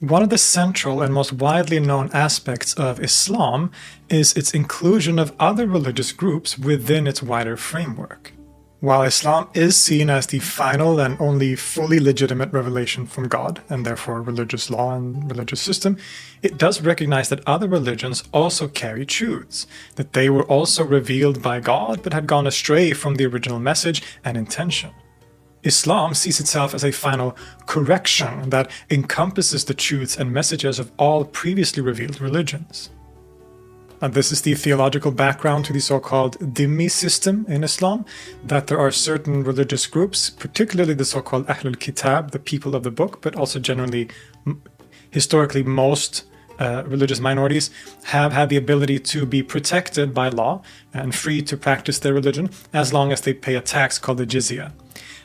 One of the central and most widely known aspects of Islam is its inclusion of other religious groups within its wider framework. While Islam is seen as the final and only fully legitimate revelation from God, and therefore religious law and religious system, it does recognize that other religions also carry truths, that they were also revealed by God but had gone astray from the original message and intention. Islam sees itself as a final correction that encompasses the truths and messages of all previously revealed religions. And this is the theological background to the so-called dhimmi system in Islam, that there are certain religious groups, particularly the so-called Ahlul Kitab, the people of the book, but also generally, historically, most religious minorities have had the ability to be protected by law and free to practice their religion as long as they pay a tax called the jizya.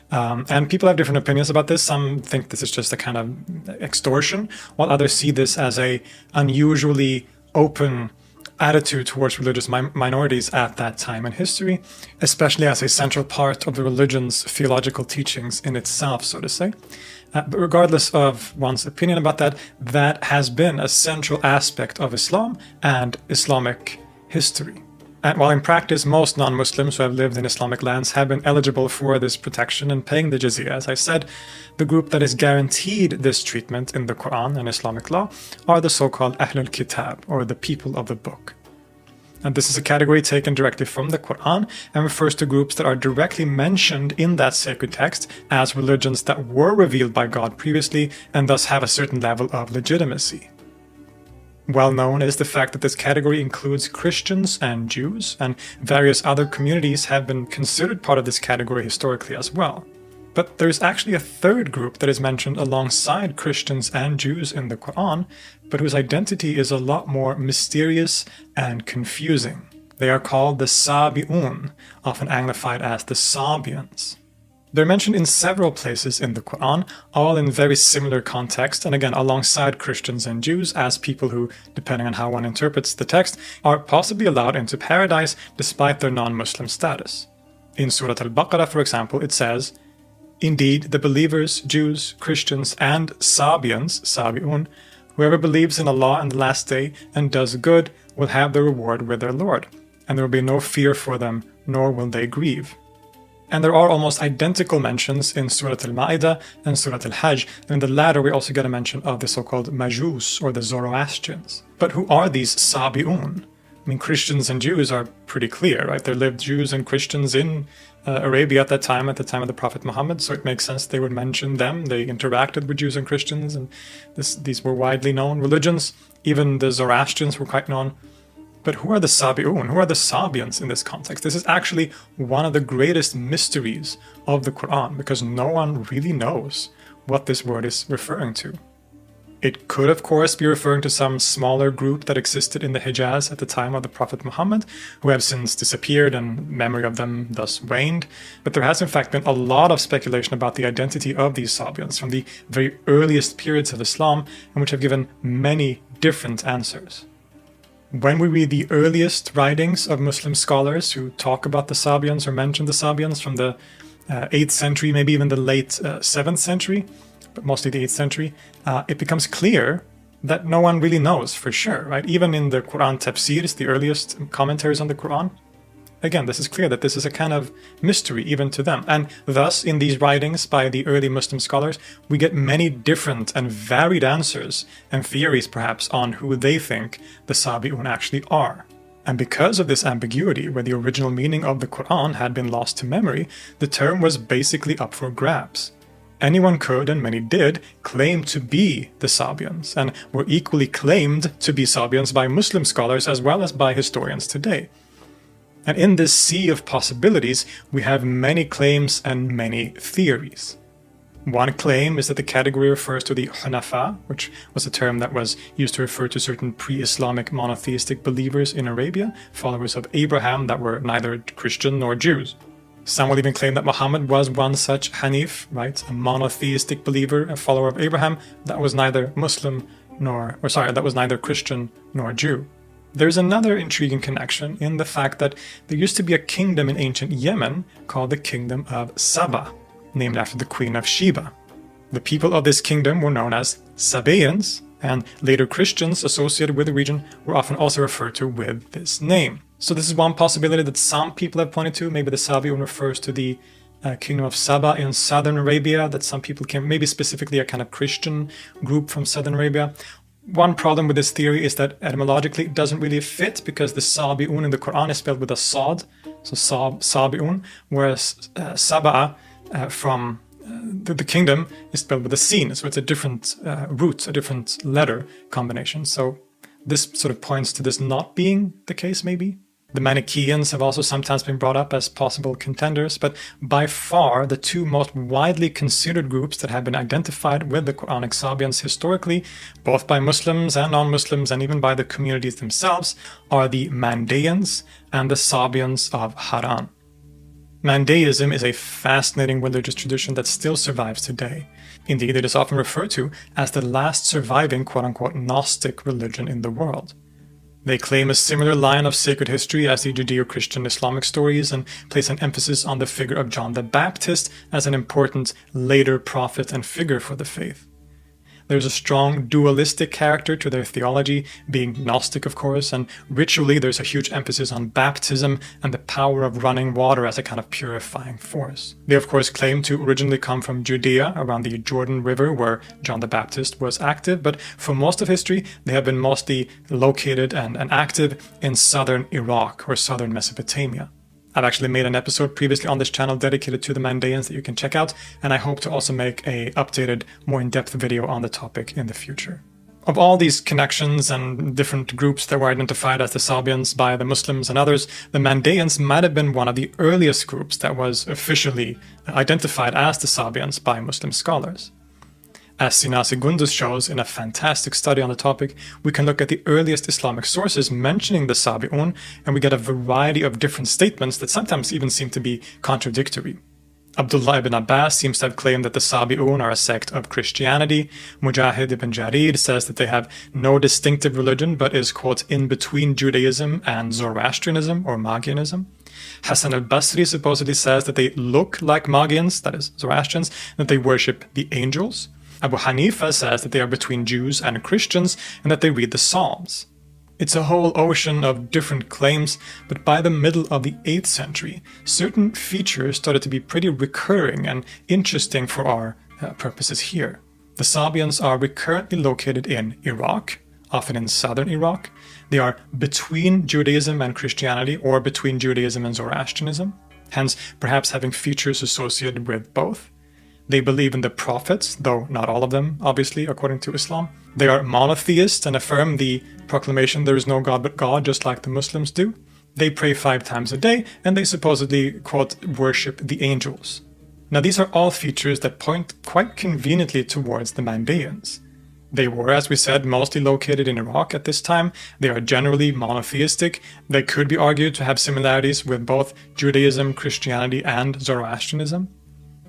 And people have different opinions about this. Some think this is just a kind of extortion, while others see this as a unusually open attitude towards religious minorities at that time in history, especially as a central part of the religion's theological teachings in itself, so to say. But regardless of one's opinion about that, that has been a central aspect of Islam and Islamic history. And while in practice most non-Muslims who have lived in Islamic lands have been eligible for this protection and paying the jizya, as I said, the group that is guaranteed this treatment in the Quran and Islamic law are the so-called Ahlul Kitab, or the people of the book. And this is a category taken directly from the Quran and refers to groups that are directly mentioned in that sacred text as religions that were revealed by God previously and thus have a certain level of legitimacy. Well known is the fact that this category includes Christians and Jews, and various other communities have been considered part of this category historically as well. But there's actually a third group that is mentioned alongside Christians and Jews in the Quran, but whose identity is a lot more mysterious and confusing. They are called the Sabi'un, often anglified as the Sabians. They're mentioned in several places in the Quran, all in very similar context, and again alongside Christians and Jews as people who, depending on how one interprets the text, are possibly allowed into paradise despite their non-Muslim status. In Surah Al-Baqarah, for example, it says, "Indeed, the believers, Jews, Christians, and Sabians, Sabi'un, whoever believes in Allah and the last day and does good will have their reward with their Lord, and there will be no fear for them, nor will they grieve." And there are almost identical mentions in Surah Al-Ma'idah and Surah Al-Hajj, and in the latter we also get a mention of the so-called Majus, or the Zoroastrians. But who are these Sabi'un? I mean, Christians and Jews are pretty clear, right? There lived Jews and Christians in Arabia at the time of the Prophet Muhammad, so it makes sense they would mention them. They interacted with Jews and Christians, and these were widely known religions. Even the Zoroastrians were quite known. But who are the Sabi'un? Who are the Sabians in this context? This is actually one of the greatest mysteries of the Quran, because no one really knows what this word is referring to. It could, of course, be referring to some smaller group that existed in the Hijaz at the time of the Prophet Muhammad, who have since disappeared and memory of them thus waned. But there has in fact been a lot of speculation about the identity of these Sabians from the very earliest periods of Islam, and which have given many different answers. When we read the earliest writings of Muslim scholars who talk about the Sabians or mention the Sabians from the 8th century, maybe even the late 7th century, but mostly the 8th century, it becomes clear that no one really knows for sure, right? Even in the Quran tafsirs, the earliest commentaries on the Quran, again, this is clear that this is a kind of mystery even to them. And thus, in these writings by the early Muslim scholars, we get many different and varied answers and theories, perhaps, on who they think the Sabi'un actually are. And because of this ambiguity, where the original meaning of the Quran had been lost to memory, the term was basically up for grabs. Anyone could, and many did, claim to be the Sabians, and were equally claimed to be Sabians by Muslim scholars as well as by historians today. And in this sea of possibilities, we have many claims and many theories. One claim is that the category refers to the Hunafa, which was a term that was used to refer to certain pre-Islamic monotheistic believers in Arabia, followers of Abraham that were neither Christian nor Jews. Some will even claim that Muhammad was one such Hanif, right, a monotheistic believer, a follower of Abraham that was neither that was neither Christian nor Jew. There's another intriguing connection in the fact that there used to be a kingdom in ancient Yemen called the Kingdom of Saba, named after the Queen of Sheba. The people of this kingdom were known as Sabeans, and later Christians associated with the region were often also referred to with this name. So this is one possibility that some people have pointed to. Maybe the Sabion refers to the kingdom of Saba in southern Arabia, that some people came, maybe specifically a kind of Christian group from southern Arabia. One problem with this theory is that etymologically it doesn't really fit, because the Sabi'un in the Quran is spelled with a Sad, so Sabi'un, whereas Saba'a from the kingdom is spelled with a Sin, so it's a different root, a different letter combination. So this sort of points to this not being the case, maybe. The Manichaeans have also sometimes been brought up as possible contenders, but by far the two most widely considered groups that have been identified with the Quranic Sabians historically, both by Muslims and non-Muslims and even by the communities themselves, are the Mandeans and the Sabians of Haran. Mandeism is a fascinating religious tradition that still survives today. Indeed, it is often referred to as the last surviving quote-unquote Gnostic religion in the world. They claim a similar line of sacred history as the Judeo-Christian Islamic stories and place an emphasis on the figure of John the Baptist as an important later prophet and figure for the faith. There's a strong dualistic character to their theology, being Gnostic of course, and ritually there's a huge emphasis on baptism and the power of running water as a kind of purifying force. They of course claim to originally come from Judea, around the Jordan River where John the Baptist was active, but for most of history they have been mostly located and active in southern Iraq or southern Mesopotamia. I've actually made an episode previously on this channel dedicated to the Mandeans that you can check out, and I hope to also make a updated, more in-depth video on the topic in the future. Of all these connections and different groups that were identified as the Sabians by the Muslims and others, the Mandeans might have been one of the earliest groups that was officially identified as the Sabians by Muslim scholars. As Sinasi Gunduz shows in a fantastic study on the topic, we can look at the earliest Islamic sources mentioning the Sabi'un, and we get a variety of different statements that sometimes even seem to be contradictory. Abdullah ibn Abbas seems to have claimed that the Sabi'un are a sect of Christianity. Mujahid ibn Jarir says that they have no distinctive religion but is, quote, in between Judaism and Zoroastrianism or Magianism. Hassan al-Basri supposedly says that they look like Magians, that is, Zoroastrians, that they worship the angels. Abu Hanifa says that they are between Jews and Christians and that they read the Psalms. It's a whole ocean of different claims, but by the middle of the 8th century, certain features started to be pretty recurring and interesting for our purposes here. The Sabians are recurrently located in Iraq, often in southern Iraq. They are between Judaism and Christianity, or between Judaism and Zoroastrianism, hence perhaps having features associated with both. They believe in the prophets, though not all of them, obviously, according to Islam. They are monotheists and affirm the proclamation there is no God but God, just like the Muslims do. They pray 5 times a day, and they supposedly, quote, worship the angels. Now these are all features that point quite conveniently towards the Mandeans. They were, as we said, mostly located in Iraq at this time. They are generally monotheistic. They could be argued to have similarities with both Judaism, Christianity, and Zoroastrianism.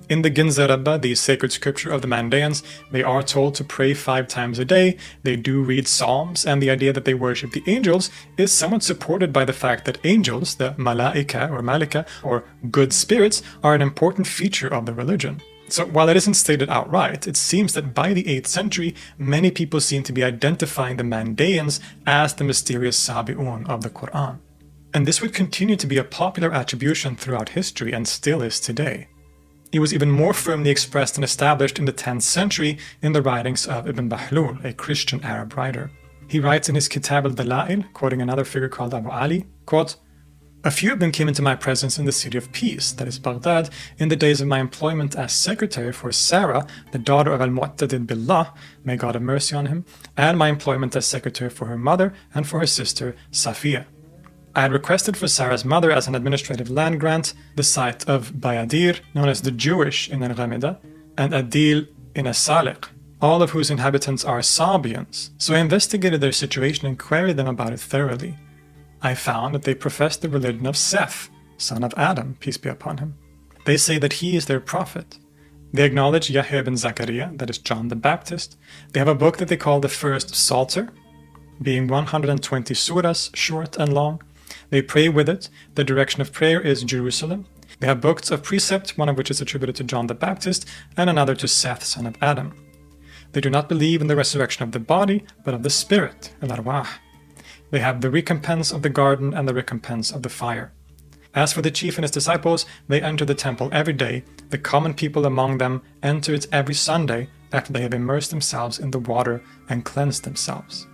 In the Ginza-Rabba, the sacred scripture of the Mandeans, they are told to pray 5 times a day, they do read psalms, and the idea that they worship the angels is somewhat supported by the fact that angels, the malaika or malika, or good spirits, are an important feature of the religion. So while it isn't stated outright, it seems that by the 8th century, many people seem to be identifying the Mandeans as the mysterious Sabi'un of the Quran. And this would continue to be a popular attribution throughout history and still is today. It was even more firmly expressed and established in the 10th century in the writings of Ibn Bahlul, a Christian Arab writer. He writes in his Kitab al-Dala'il, quoting another figure called Abu Ali, quote, "A few of them came into my presence in the city of peace, that is Baghdad, in the days of my employment as secretary for Sarah, the daughter of al-Mu'tadid Billah, may God have mercy on him, and my employment as secretary for her mother and for her sister Safiya. I had requested for Sarah's mother as an administrative land grant the site of Bayadir, known as the Jewish in Al-Ghamida, and Adil in As-Saliq, all of whose inhabitants are Sabians. So I investigated their situation and queried them about it thoroughly. I found that they profess the religion of Seth, son of Adam, peace be upon him. They say that he is their prophet. They acknowledge Yahya ibn Zachariah, that is John the Baptist. They have a book that they call the First Psalter, being 120 surahs, short and long. They pray with it. The direction of prayer is Jerusalem. They have books of precept, one of which is attributed to John the Baptist, and another to Seth, son of Adam. they do not believe in the resurrection of the body, but of the spirit, al-arwah. They have the recompense of the garden and the recompense of the fire. As for the chief and his disciples, they enter the temple every day. The common people among them enter it every Sunday after they have immersed themselves in the water and cleansed themselves.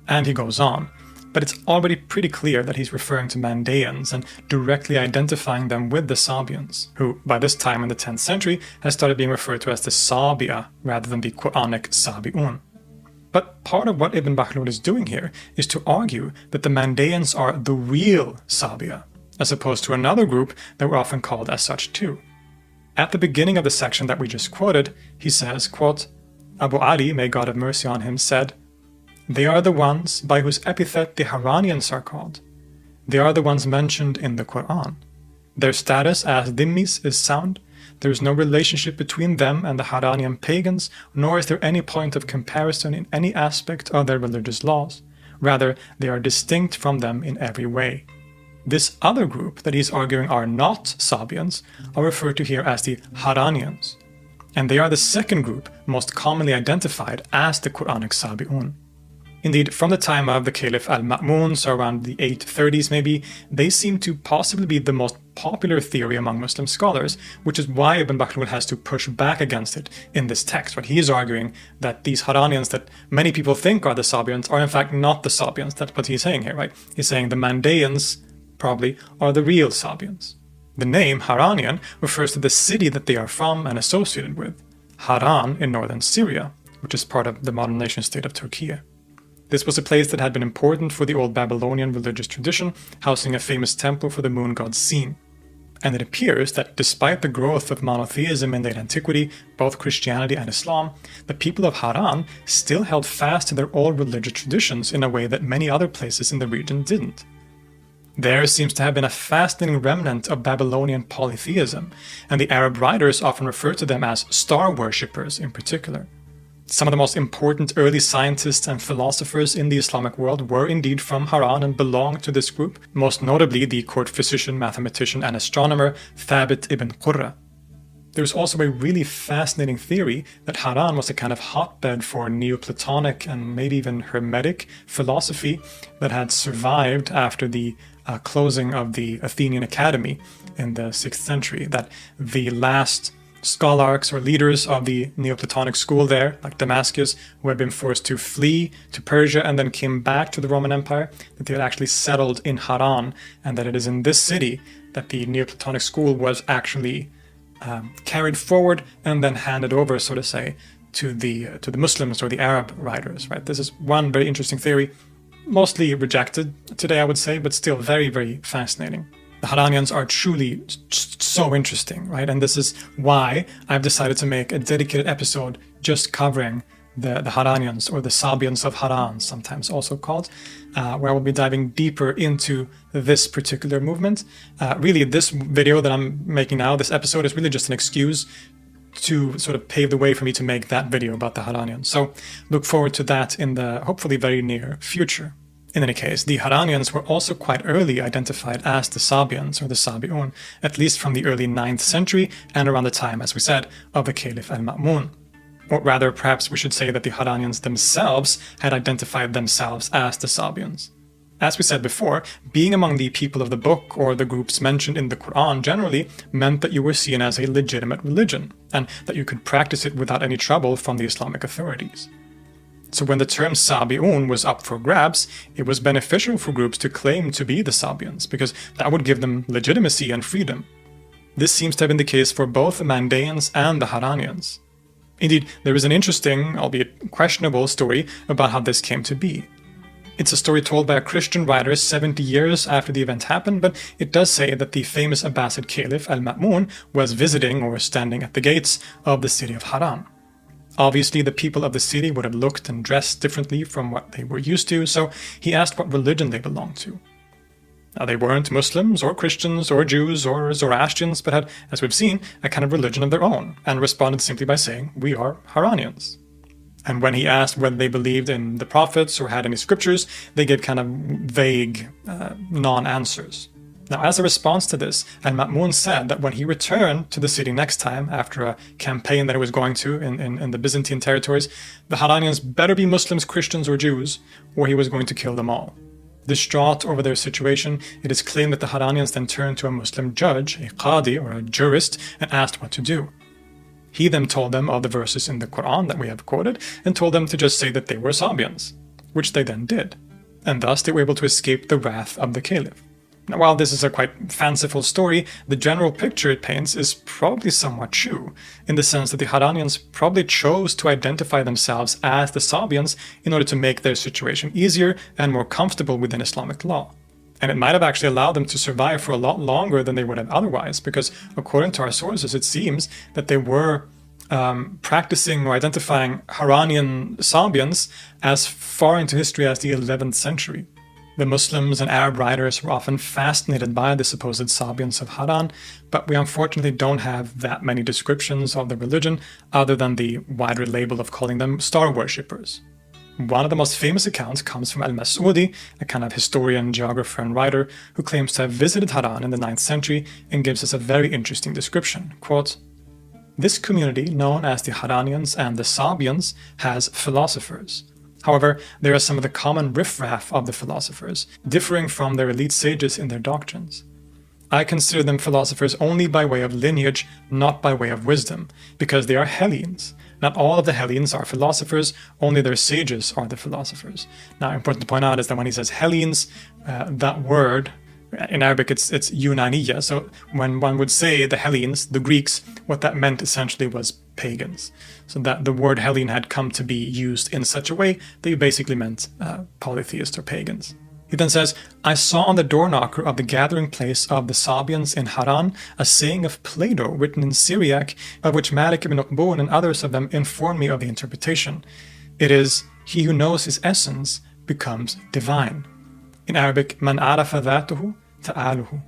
And he goes on, but it's already pretty clear that he's referring to Mandeans and directly identifying them with the Sabians, who by this time in the 10th century has started being referred to as the Sabia rather than the Quranic Sabi'un. But part of what Ibn Bahlul is doing here is to argue that the Mandeans are the real Sabia, as opposed to another group that were often called as such too. At the beginning of the section that we just quoted, he says, quote, Abu Ali, may God have mercy on him, said, "They are the ones by whose epithet the Haranians are called. They are the ones mentioned in the Quran. Their status as dhimmis is sound. There is no relationship between them and the Haranian pagans, nor is there any point of comparison in any aspect of their religious laws. Rather, they are distinct from them in every way." This other group that he's arguing are not Sabians are referred to here as the Haranians, and they are the second group most commonly identified as the Quranic Sabi'un. Indeed, from the time of the Caliph al-Ma'mun, so around the 830s maybe, they seem to possibly be the most popular theory among Muslim scholars, which is why Ibn Bahlul has to push back against it in this text. Right? He is arguing that these Haranians that many people think are the Sabians are in fact not the Sabians. That's what he's saying here, right? He's saying the Mandeans probably are the real Sabians. The name Haranian refers to the city that they are from and associated with, Haran in northern Syria, which is part of the modern nation-state of Turkey. This was a place that had been important for the old Babylonian religious tradition, housing a famous temple for the moon god Sin. And it appears that despite the growth of monotheism in late antiquity, both Christianity and Islam, the people of Haran still held fast to their old religious traditions in a way that many other places in the region didn't. There seems to have been a fascinating remnant of Babylonian polytheism, and the Arab writers often refer to them as star worshippers in particular. Some of the most important early scientists and philosophers in the Islamic world were indeed from Haran and belonged to this group, most notably the court physician, mathematician, and astronomer Thabit ibn Qurra. There's also a really fascinating theory that Haran was a kind of hotbed for Neoplatonic and maybe even Hermetic philosophy that had survived after the closing of the Athenian Academy in the 6th century, that the last scholarchs or leaders of the Neoplatonic school there, like Damascus, who had been forced to flee to Persia and then came back to the Roman Empire, that they had actually settled in Haran, and that it is in this city that the Neoplatonic school was actually carried forward and then handed over, so to say, to the Muslims or the Arab writers. Right? This is one very interesting theory, mostly rejected today, I would say, but still very, very fascinating. The Haranians are truly so interesting, right? And this is why I've decided to make a dedicated episode just covering the Haranians, or the Sabians of Haran, sometimes also called, where I will be diving deeper into this particular movement. Really, this video that I'm making now, this episode, is really just an excuse to sort of pave the way for me to make that video about the Haranians. So look forward to that in the hopefully very near future. In any case, the Haranians were also quite early identified as the Sabians, or the Sabi'un, at least from the early 9th century and around the time, as we said, of the Caliph al-Ma'mun. Or rather, perhaps we should say that the Haranians themselves had identified themselves as the Sabians. As we said before, being among the people of the book, or the groups mentioned in the Quran generally, meant that you were seen as a legitimate religion, and that you could practice it without any trouble from the Islamic authorities. So when the term Sabi'un was up for grabs, it was beneficial for groups to claim to be the Sabians, because that would give them legitimacy and freedom. This seems to have been the case for both the Mandeans and the Haranians. Indeed, there is an interesting, albeit questionable, story about how this came to be. It's a story told by a Christian writer 70 years after the event happened, but it does say that the famous Abbasid Caliph al-Ma'mun was visiting or standing at the gates of the city of Haran. Obviously, the people of the city would have looked and dressed differently from what they were used to, so he asked what religion they belonged to. Now, they weren't Muslims or Christians or Jews or Zoroastrians, but had, as we've seen, a kind of religion of their own, and responded simply by saying, "We are Haranians." And when he asked whether they believed in the prophets or had any scriptures, they gave kind of vague, non-answers. Now, as a response to this, Al-Ma'mun said that when he returned to the city next time, after a campaign that he was going to in the Byzantine territories, the Haranians better be Muslims, Christians, or Jews, or he was going to kill them all. Distraught over their situation, it is claimed that the Haranians then turned to a Muslim judge, a qadi, or a jurist, and asked what to do. He then told them of the verses in the Quran that we have quoted, and told them to just say that they were Sabians, which they then did, and thus they were able to escape the wrath of the caliph. Now, while this is a quite fanciful story, the general picture it paints is probably somewhat true, in the sense that the Haranians probably chose to identify themselves as the Sabians in order to make their situation easier and more comfortable within Islamic law. And it might have actually allowed them to survive for a lot longer than they would have otherwise, because according to our sources, it seems that they were practicing or identifying Haranian Sabians as far into history as the 11th century. The Muslims and Arab writers were often fascinated by the supposed Sabians of Haran, but we unfortunately don't have that many descriptions of the religion other than the wider label of calling them star worshippers. One of the most famous accounts comes from Al-Mas'udi, a kind of historian, geographer, and writer who claims to have visited Haran in the 9th century and gives us a very interesting description. Quote, "This community, known as the Haranians and the Sabians, has philosophers. However, they are some of the common riffraff of the philosophers, differing from their elite sages in their doctrines. I consider them philosophers only by way of lineage, not by way of wisdom, because they are Hellenes. Not all of the Hellenes are philosophers, only their sages are the philosophers." Now, important to point out is that when he says Hellenes, that word, in Arabic it's Yunaniya, so when one would say the Hellenes, the Greeks, what that meant essentially was pagans. So that the word Hellene had come to be used in such a way that you basically meant polytheists or pagans. He then says, "I saw on the door knocker of the gathering place of the Sabians in Haran a saying of Plato written in Syriac, of which Malik ibn Uqbun and others of them informed me of the interpretation. It is, he who knows his essence becomes divine. In Arabic, man arafa dhatuhu ta'aluhu.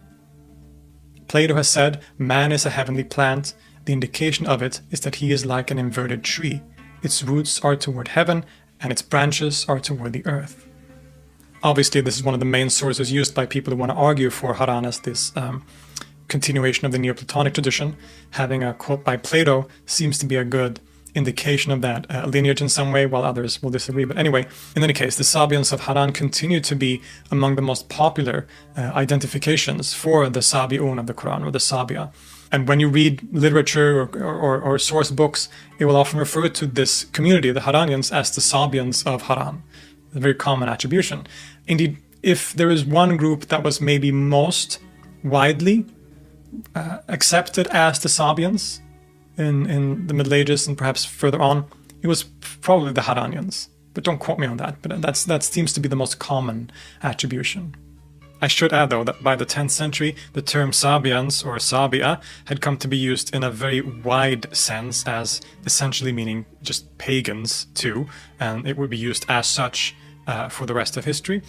Plato has said, man is a heavenly plant. The indication of it is that he is like an inverted tree. Its roots are toward heaven, and its branches are toward the earth." Obviously, this is one of the main sources used by people who want to argue for Haran as this continuation of the Neoplatonic tradition. Having a quote by Plato seems to be a good indication of that lineage in some way, while others will disagree. But anyway, in any case, the Sabians of Haran continue to be among the most popular identifications for the Sabi'un of the Quran, or the Sabia. And when you read literature or source books, it will often refer to this community, the Haranians, as the Sabians of Haran. It's a very common attribution. Indeed, if there is one group that was maybe most widely accepted as the Sabians in the Middle Ages and perhaps further on, it was probably the Haranians. But don't quote me on that, but that seems to be the most common attribution. I should add, though, that by the 10th century, the term Sabians, or Sabia, had come to be used in a very wide sense as essentially meaning just pagans, too, and it would be used as such for the rest of history.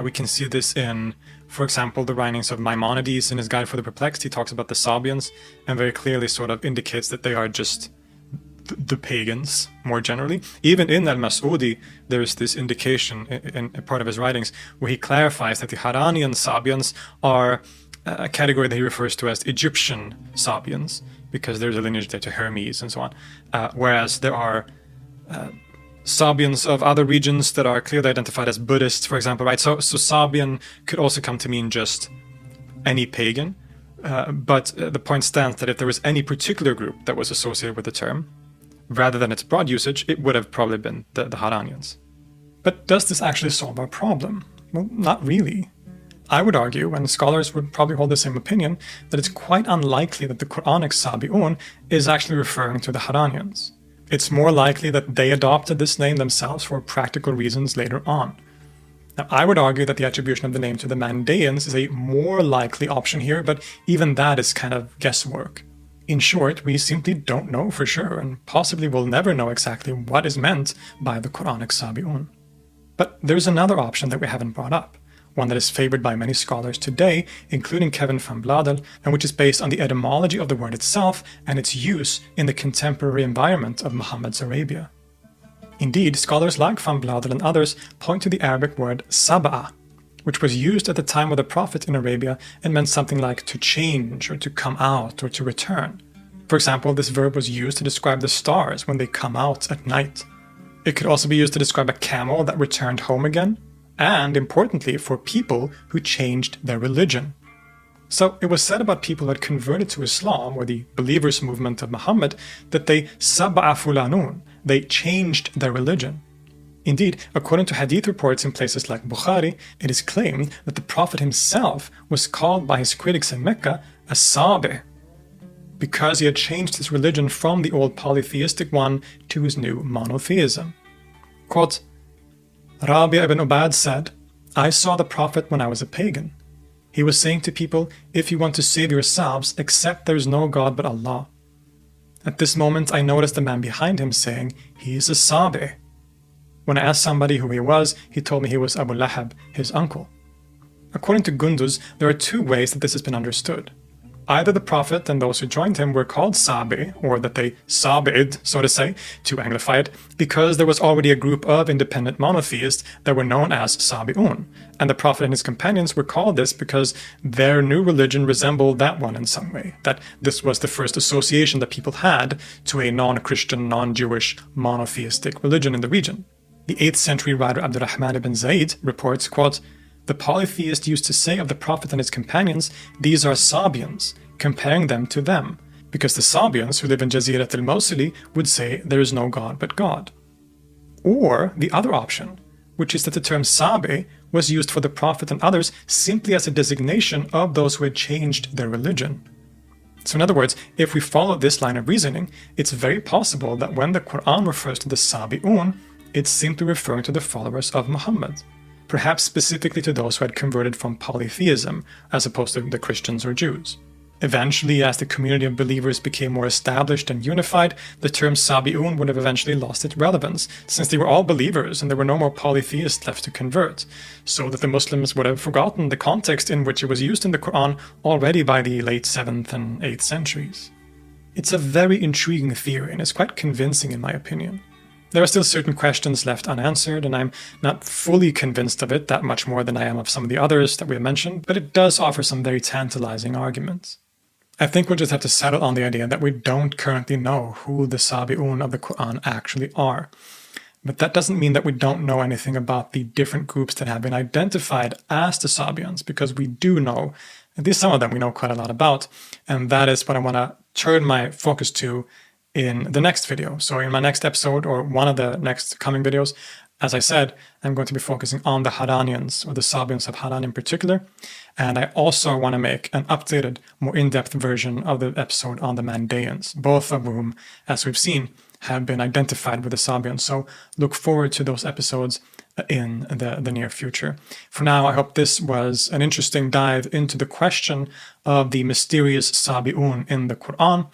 We can see this in, for example, the writings of Maimonides in his Guide for the Perplexed. He talks about the Sabians and very clearly sort of indicates that they are just the pagans, more generally. Even in Al-Mas'udi, there's this indication in part of his writings where he clarifies that the Haranian Sabians are a category that he refers to as Egyptian Sabians, because there's a lineage there to Hermes and so on. Whereas there are Sabians of other regions that are clearly identified as Buddhists, for example, right? So Sabian could also come to mean just any pagan. But the point stands that if there was any particular group that was associated with the term, rather than its broad usage, it would have probably been the Haranians. But does this actually solve our problem? Well, not really. I would argue, and scholars would probably hold the same opinion, that it's quite unlikely that the Quranic Sabi'un is actually referring to the Haranians. It's more likely that they adopted this name themselves for practical reasons later on. Now, I would argue that the attribution of the name to the Mandeans is a more likely option here, but even that is kind of guesswork. In short, we simply don't know for sure, and possibly will never know exactly what is meant by the Quranic Sabi'un. But there's another option that we haven't brought up, one that is favored by many scholars today, including Kevin van Bladel, and which is based on the etymology of the word itself and its use in the contemporary environment of Muhammad's Arabia. Indeed, scholars like van Bladel and others point to the Arabic word Saba'a, which was used at the time of the Prophet in Arabia and meant something like to change or to come out or to return. For example, this verb was used to describe the stars when they come out at night. It could also be used to describe a camel that returned home again, and importantly, for people who changed their religion. So it was said about people who had converted to Islam, or the believers movement of Muhammad, that they sabba'a fulanun, they changed their religion. Indeed, according to hadith reports in places like Bukhari, it is claimed that the Prophet himself was called by his critics in Mecca a Sabe, because he had changed his religion from the old polytheistic one to his new monotheism. Quote, Rabi' ibn Ubad said, I saw the Prophet when I was a pagan. He was saying to people, if you want to save yourselves, accept there is no God but Allah. At this moment, I noticed the man behind him saying, he is a Sabe. When I asked somebody who he was, he told me he was Abu Lahab, his uncle. According to Gunduz, there are two ways that this has been understood. Either the Prophet and those who joined him were called Sabi, or that they Sabid, so to say, to anglify it, because there was already a group of independent monotheists that were known as Sabi'un, and the Prophet and his companions were called this because their new religion resembled that one in some way, that this was the first association that people had to a non-Christian, non-Jewish, monotheistic religion in the region. The 8th century writer Abdurrahman ibn Zayd reports, quote, the polytheist used to say of the Prophet and his companions, these are Sabians, comparing them to them, because the Sabians who live in Jazirat al-Mawsili would say there is no God but God. Or the other option, which is that the term Sabi was used for the Prophet and others simply as a designation of those who had changed their religion. So in other words, if we follow this line of reasoning, it's very possible that when the Quran refers to the Sabi'un, it's simply referring to the followers of Muhammad, perhaps specifically to those who had converted from polytheism, as opposed to the Christians or Jews. Eventually, as the community of believers became more established and unified, the term Sabi'un would have eventually lost its relevance, since they were all believers and there were no more polytheists left to convert, so that the Muslims would have forgotten the context in which it was used in the Quran already by the late 7th and 8th centuries. It's a very intriguing theory, and it's quite convincing in my opinion. There are still certain questions left unanswered, and I'm not fully convinced of it that much more than I am of some of the others that we have mentioned, but it does offer some very tantalizing arguments. I think we'll just have to settle on the idea that we don't currently know who the Sabi'un of the Quran actually are. But that doesn't mean that we don't know anything about the different groups that have been identified as the Sabians, because we do know, at least some of them we know quite a lot about, and that is what I want to turn my focus to in the next video. So in my next episode, or one of the next coming videos, as I said, I'm going to be focusing on the Haranians, or the Sabians of Haran in particular. And I also want to make an updated, more in-depth version of the episode on the Mandeans, both of whom, as we've seen, have been identified with the Sabians. So look forward to those episodes in the near future. For now, I hope this was an interesting dive into the question of the mysterious Sabi'un in the Quran.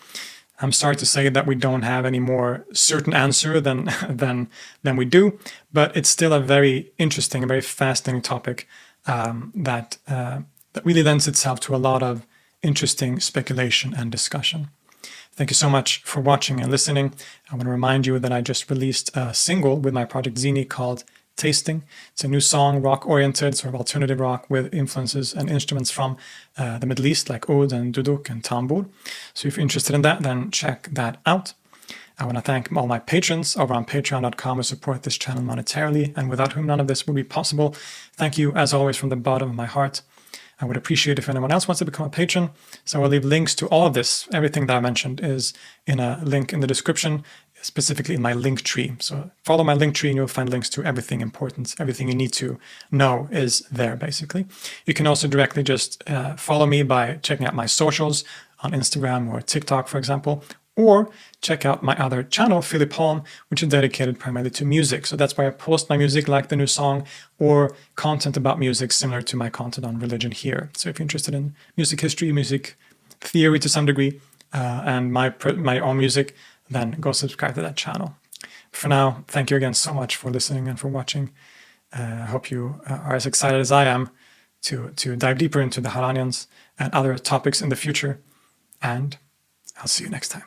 I'm sorry to say that we don't have any more certain answer than we do, but it's still a very interesting, a very fascinating topic that really lends itself to a lot of interesting speculation and discussion. Thank you so much for watching and listening. I want to remind you that I just released a single with my project Zini called Tasting. It's a new song, rock-oriented, sort of alternative rock with influences and instruments from the Middle East, like oud and duduk and tambur. So if you're interested in that, then check that out. I want to thank all my patrons over on patreon.com who support this channel monetarily, and without whom none of this would be possible. Thank you, as always, from the bottom of my heart. I would appreciate if anyone else wants to become a patron. So I'll leave links to all of this. Everything that I mentioned is in a link in the description, specifically in my link tree. So follow my link tree and you'll find links to everything important. Everything you need to know is there, basically. You can also directly just follow me by checking out my socials on Instagram or TikTok, for example, or check out my other channel, Philip Holm, which is dedicated primarily to music. So that's why I post my music, like the new song, or content about music similar to my content on religion here. So if you're interested in music history, music theory to some degree, and my own music, then go subscribe to that channel. For now, thank you again so much for listening and for watching. I hope you are as excited as I am to dive deeper into the Haranians and other topics in the future. And I'll see you next time.